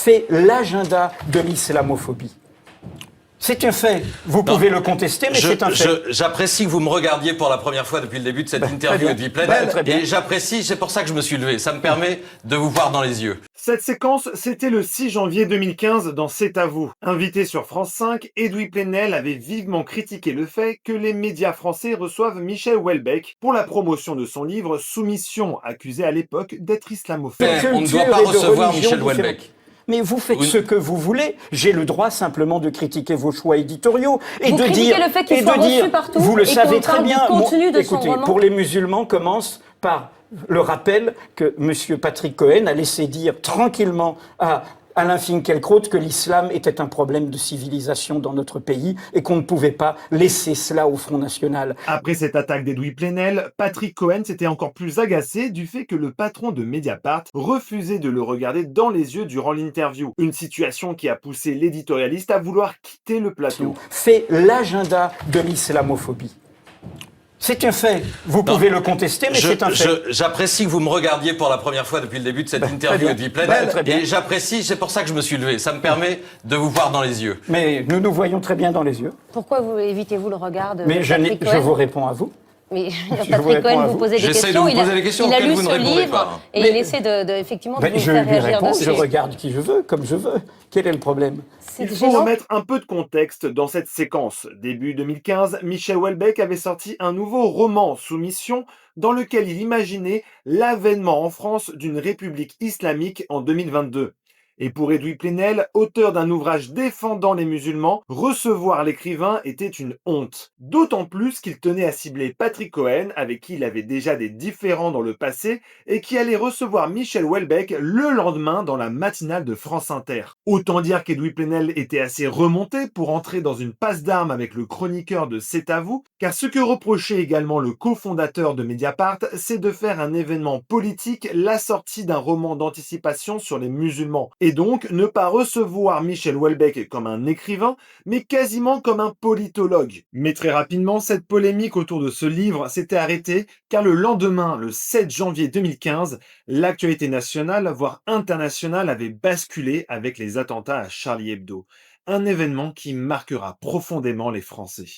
fait l'agenda de l'islamophobie. C'est un fait. Vous pouvez le contester, mais c'est un fait. J'apprécie que vous me regardiez pour la première fois depuis le début de cette interview de Vie Pleine. Et j'apprécie, c'est pour ça que je me suis levé. Ça me permet de vous voir dans les yeux. Cette séquence, c'était le 6 janvier 2015 dans C'est à vous. Invité sur France 5, Edoui Plenel avait vivement critiqué le fait que les médias français reçoivent Michel Houellebecq pour la promotion de son livre Soumission, accusé à l'époque d'être islamophobe. On ne doit pas recevoir Michel Houellebecq. Mais vous faites ce que vous voulez. J'ai le droit simplement de critiquer vos choix éditoriaux et de dire, le fait qu'il soit reçu partout, vous le savez très bien. Écoutez, pour les musulmans, commence par le rappel que M. Patrick Cohen a laissé dire tranquillement à Alain Finkielkraut que l'islam était un problème de civilisation dans notre pays et qu'on ne pouvait pas laisser cela au Front National. Après cette attaque d'Edoui Plenel, Patrick Cohen s'était encore plus agacé du fait que le patron de Mediapart refusait de le regarder dans les yeux durant l'interview. Une situation qui a poussé l'éditorialiste à vouloir quitter le plateau. Fait l'agenda de l'islamophobie. C'est un fait. Vous pouvez le contester, mais c'est un fait. J'apprécie que vous me regardiez pour la première fois depuis le début de cette interview de Vie Pleine. Et j'apprécie, c'est pour ça que je me suis levé. Ça me permet de vous voir dans les yeux. Mais nous nous voyons très bien dans les yeux. Pourquoi vous évitez-vous le regard de Mais Patrick Cohen? je vous réponds à vous. Mais Patrick Cohen vous posez des questions. J'essaie de vous poser des questions il a auxquelles lu vous ne ce répondez livre pas. et il essaie effectivement de vous Je faire lui réagir réponds, dessus. je regarde qui je veux, comme je veux. Quel est le problème? Il faut remettre un peu de contexte dans cette séquence. Début 2015, Michel Houellebecq avait sorti un nouveau roman, Soumission, dans lequel il imaginait l'avènement en France d'une république islamique en 2022. Et pour Edoui Plenel, auteur d'un ouvrage défendant les musulmans, recevoir l'écrivain était une honte. D'autant plus qu'il tenait à cibler Patrick Cohen, avec qui il avait déjà des différends dans le passé, et qui allait recevoir Michel Houellebecq le lendemain dans la matinale de France Inter. Autant dire qu'Edoui Plenel était assez remonté pour entrer dans une passe d'armes avec le chroniqueur de C'est à vous, car ce que reprochait également le cofondateur de Mediapart, c'est de faire un événement politique la sortie d'un roman d'anticipation sur les musulmans. Et donc, ne pas recevoir Michel Houellebecq comme un écrivain, mais quasiment comme un politologue. Mais très rapidement, cette polémique autour de ce livre s'était arrêtée, car le lendemain, le 7 janvier 2015, l'actualité nationale, voire internationale, avait basculé avec les attentats à Charlie Hebdo. Un événement qui marquera profondément les Français.